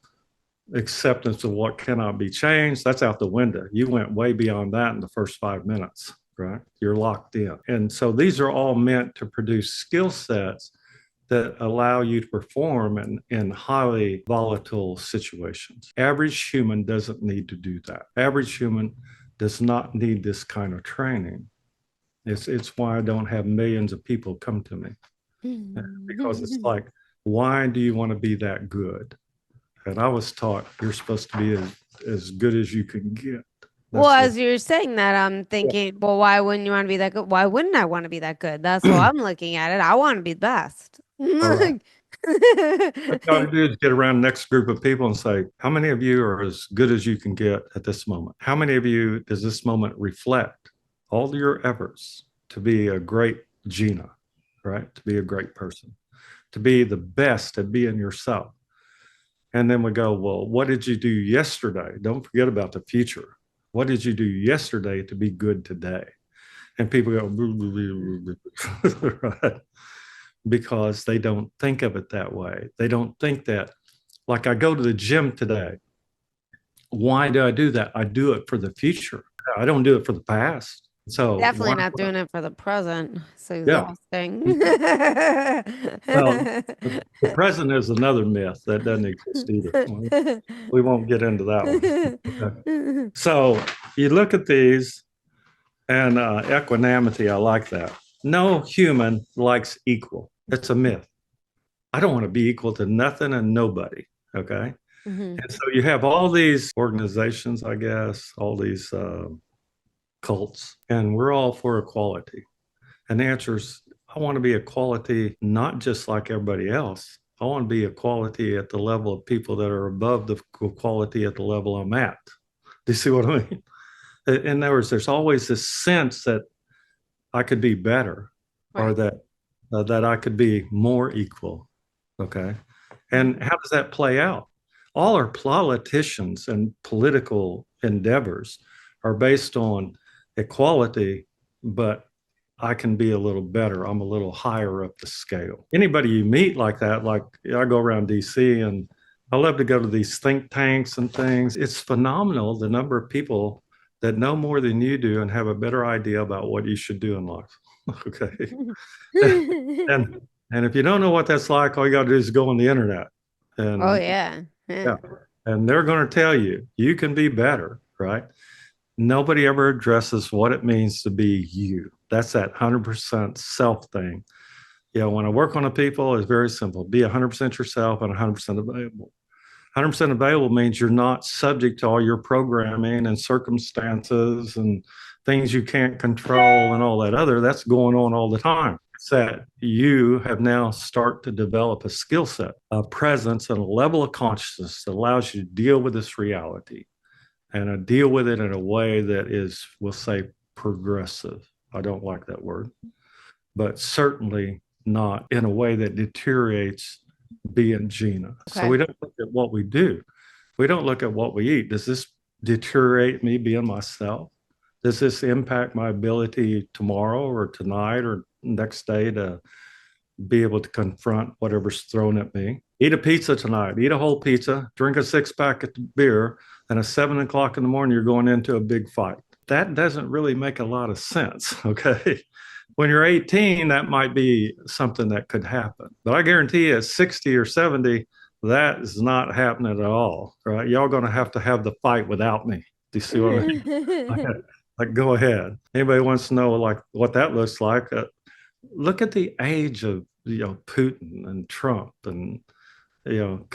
acceptance of what cannot be changed. That's out the window. You went way beyond that in the first 5 minutes, right? You're locked in. And so these are all meant to produce skill sets that allow you to perform in highly volatile situations. Average human doesn't need to do that. Average human does not need this kind of training. It's why I don't have millions of people come to me, because it's like, why do you want to be that good? And I was taught you're supposed to be as good as you can get. Well, That's what. as you're saying that, I'm Yeah. thinking, well, why wouldn't you want to be that good? Why wouldn't I want to be that good? That's how I'm looking at it. I want to be the best. All right. What you got to do is get around the next group of people and say, how many of you are as good as you can get at this moment? How many of you does this moment reflect all your efforts to be a great Gina, right? To be a great person, to be the best at being yourself. And then we go, well, what did you do yesterday? Don't forget about the future. What did you do yesterday to be good today? And people go, right? Because they don't think of it that way. They don't think that, like, I go to the gym today. Why do I do that? I do it for the future. I don't do it for the past. So Definitely why not would I? doing it for the present. So Yeah. exhausting. Well, the present is another myth that doesn't exist either. We won't get into that one. Okay. So you look at these, and equanimity, I like that. No human likes equal. It's a myth. I don't want to be equal to nothing and nobody. Okay. Hmm. And so you have all these organizations, I guess, all these cults, and we're all for equality. And the answer is, I want to be equality, not just like everybody else. I want to be equality at the level of people that are above the equality at the level I'm at. Do you see what I mean? In other words, there's always this sense that I could be better, or Right. that I could be more equal. Okay, and how does that play out? All our politicians and political endeavors are based on equality, but I can be a little better. I'm a little higher up the scale. Anybody you meet like that, like I go around DC and I love to go to these think tanks and things. It's phenomenal the number of people that know more than you do and have a better idea about what you should do in life. Okay. and and if you don't know what that's like, all you got to do is go on the internet Oh and yeah. yeah, Yeah. and they're going to tell you you can be better, right? Nobody ever addresses what it means to be you. That's that 100% self thing. Yeah, when I work on the people, it's very simple. Be 100% yourself and 100% available. 100% available means you're not subject to all your programming and circumstances and things you can't control and all that other. That's going on all the time. It's that you have now start to develop a skill set, a presence, and a level of consciousness that allows you to deal with this reality and deal with it in a way that is, we'll say, progressive. I don't like that word, but certainly not in a way that deteriorates being Gina. So Okay. we don't look at what we do. We don't look at what we eat. Does this deteriorate me being myself? Does this impact my ability tomorrow or tonight or next day to be able to confront whatever's thrown at me? Eat a pizza tonight, eat a whole pizza, drink a six pack of beer, and at 7 o'clock in the morning, you're going into a big fight. That doesn't really make a lot of sense. Okay. When you're 18, that might be something that could happen. But I guarantee you at 60 or 70, that is not happening at all. Right. Y'all going to have the fight without me. Do you see what I mean? Like, go ahead. Anybody wants to know like what that looks like? Look at the age of Putin and Trump and you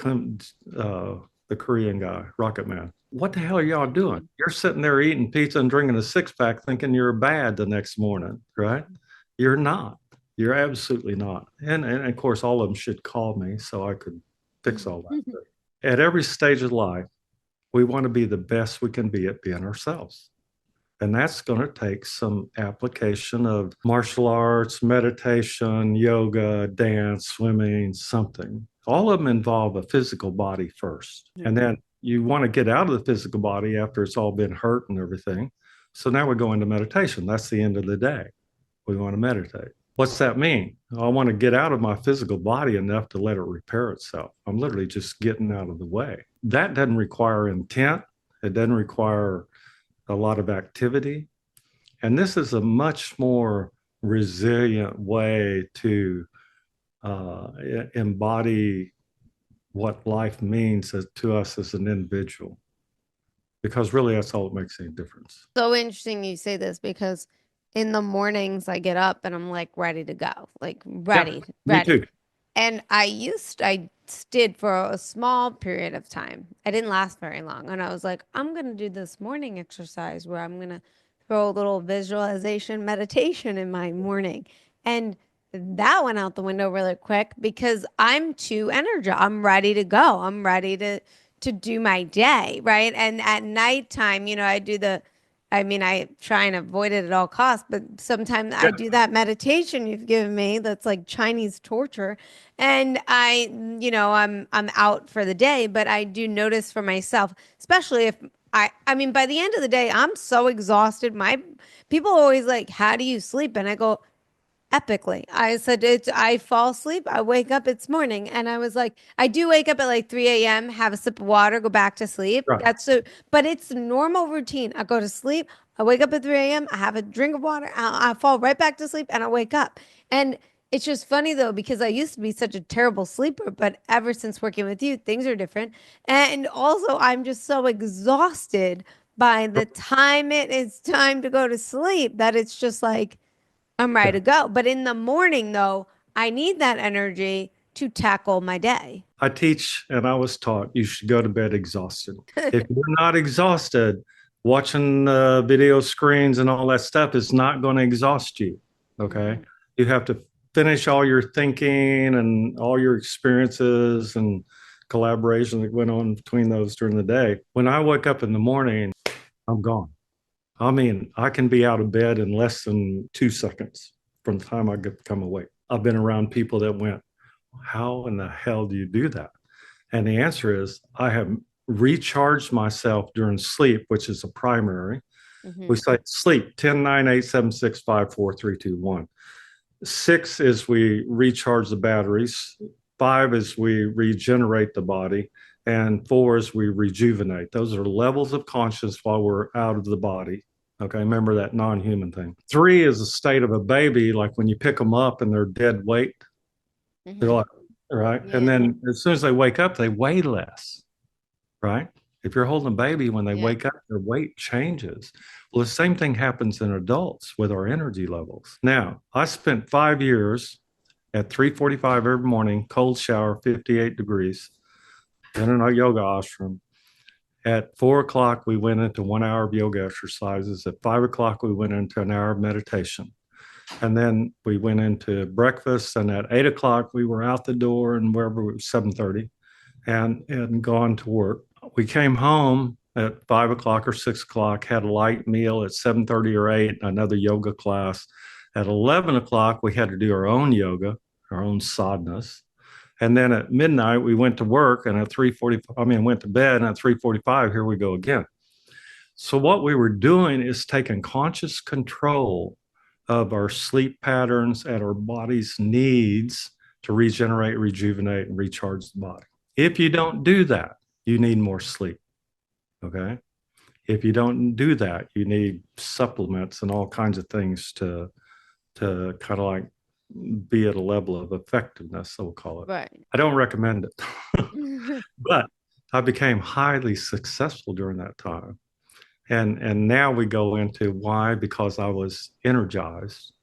the Korean guy, Rocket Man. What the hell are y'all doing? You're sitting there eating pizza and drinking a six pack, thinking you're bad the next morning, right? You're not. You're absolutely not. And of course, all of them should call me so I could fix all that. But at every stage of life, we want to be the best we can be at being ourselves. And that's going to take some application of martial arts, meditation, yoga, dance, swimming, something. All of them involve a physical body first. And then you want to get out of the physical body after it's all been hurt and everything. So now we go into meditation. That's the end of the day. We want to meditate. What's that mean? I want to get out of my physical body enough to let it repair itself. I'm literally just getting out of the way. That doesn't require intent. It doesn't require a lot of activity. And this is a much more resilient way to uh, embody what life means to us as an individual, because really that's all that makes any difference. So interesting you say this because in the mornings I get up and I'm like ready to go, like Yeah, ready, me ready. too. And I did for a small period of time. I didn't last very long. And I was like, I'm gonna do this morning exercise where I'm gonna throw a little visualization meditation in my morning. And that went out the window really quick because I'm too energized. I'm ready to go. I'm ready to do my day, right? And at nighttime, I do I try and avoid it at all costs, but sometimes I Yeah. do that meditation you've given me that's like Chinese torture. And I'm out for the day, but I do notice for myself, especially if I mean, by the end of the day, I'm so exhausted. My people are always like, how do you sleep? And I go, epically. I said I fall asleep, I wake up, it's morning. And I was like, I do wake up at like 3 a.m., have a sip of water, go back to sleep. Right. That's so, but it's normal routine. I go to sleep, I wake up at 3 a.m., I have a drink of water, I fall right back to sleep and I wake up. And it's just funny though, because I used to be such a terrible sleeper, but ever since working with you, things are different. And also, I'm just so exhausted by the time it is time to go to sleep that it's just like, I'm ready Yeah. to go. But in the morning, though, I need that energy to tackle my day? I teach and I was taught you should go to bed exhausted. If you're not exhausted, watching video screens and all that stuff is not going to exhaust you. Okay. You have to finish all your thinking and all your experiences and collaboration that went on between those during the day. When I wake up in the morning, I'm gone. I mean, I can be out of bed in less than 2 seconds from the time I become awake. I've been around people that went, how in the hell do you do that? And the answer is, I have recharged myself during sleep, which is a primary. We say sleep 10, 9, 8, 7, 6, 5, 4, 3, 2, 1. 6 is we recharge the batteries. 5 is we regenerate the body. And 4 is we rejuvenate. Those are levels of consciousness while we're out of the body. Okay, remember that non-human thing. 3 is the state of a baby, like when you pick them up and they're dead weight. They're like, right? Yeah. And then as soon as they wake up, they weigh less, right? If you're holding a baby, when they wake up, their weight changes. Well, the same thing happens in adults with our energy levels. Now, I spent 5 years at 3:45 every morning, cold shower, 58 degrees, in a yoga ashram. At 4 o'clock, we went into 1 hour of yoga exercises. At 5 o'clock, we went into an hour of meditation. And then we went into breakfast. And at 8 o'clock, we were out the door and wherever it was 7:30 and gone to work. We came home at 5 o'clock or 6 o'clock, had a light meal at 7:30 or 8, another yoga class. At 11 o'clock, we had to do our own yoga, our own sadhanas. And then at midnight, we went to work, and at 3:45, went to bed, and at 3:45, here we go again. So what we were doing is taking conscious control of our sleep patterns and our body's needs to regenerate, rejuvenate, and recharge the body. If you don't do that, you need more sleep, okay? If you don't do that, you need supplements and all kinds of things to kind of like be at a level of effectiveness, so we'll call it. Right. I don't recommend it. But I became highly successful during that time. And now we go into why, because I was energized.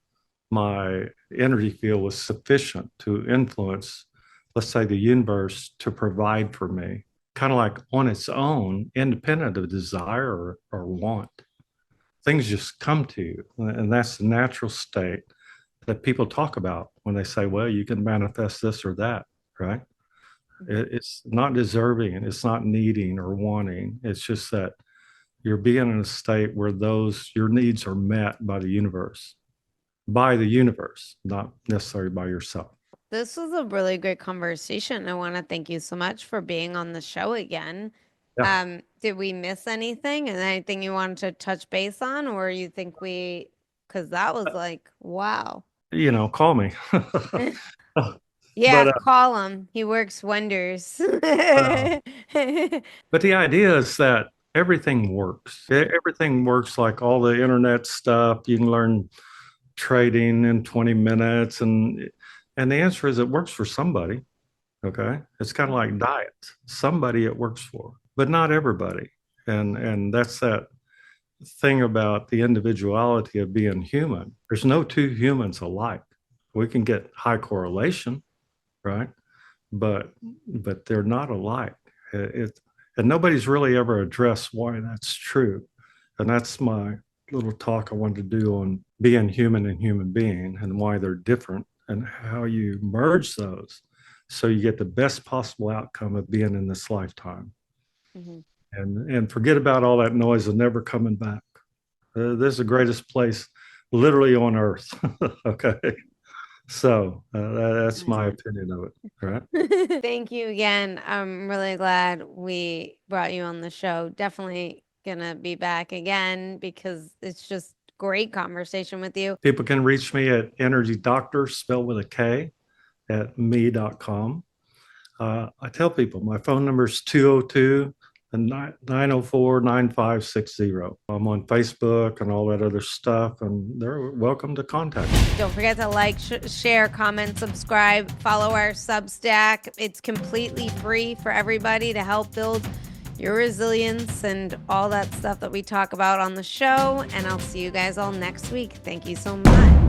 My energy field was sufficient to influence, let's say, the universe to provide for me, kind of like on its own, independent of desire or want. Things just come to you. And that's the natural state that people talk about when they say, well, you can manifest this or that, right? It's not deserving and it's not needing or wanting. It's just that you're being in a state where your needs are met by the universe, not necessarily by yourself. This was a really great conversation. I want to thank you so much for being on the show again. Yeah. Did we miss anything? And anything you wanted to touch base on, or you think because that was like, wow. Call me. Yeah, call him. He works wonders. But the idea is that everything works. Everything works, like all the internet stuff. You can learn trading in 20 minutes. And the answer is it works for somebody. Okay. It's kind of like diets. Somebody it works for, but not everybody. And that's that thing about the individuality of being human. There's no two humans alike. We can get high correlation, right? But they're not alike. And nobody's really ever addressed why that's true. And that's my little talk I wanted to do on being human and human being and why they're different and how you merge those so you get the best possible outcome of being in this lifetime. Mm-hmm. And forget about all that noise of never coming back. This is the greatest place literally on earth. Okay. So that's my opinion of it. All right. Thank you again. I'm really glad we brought you on the show. Definitely gonna be back again because it's just great conversation with you. People can reach me at Energy Doctor, spelled with a K, at me.com. I tell people my phone number is 202 904-9560. I'm on Facebook and all that other stuff, and they're welcome to contact me. Don't forget to like, share, comment, subscribe, follow our Substack. It's completely free for everybody to help build your resilience and all that stuff that we talk about on the show. And I'll see you guys all next week. Thank you so much.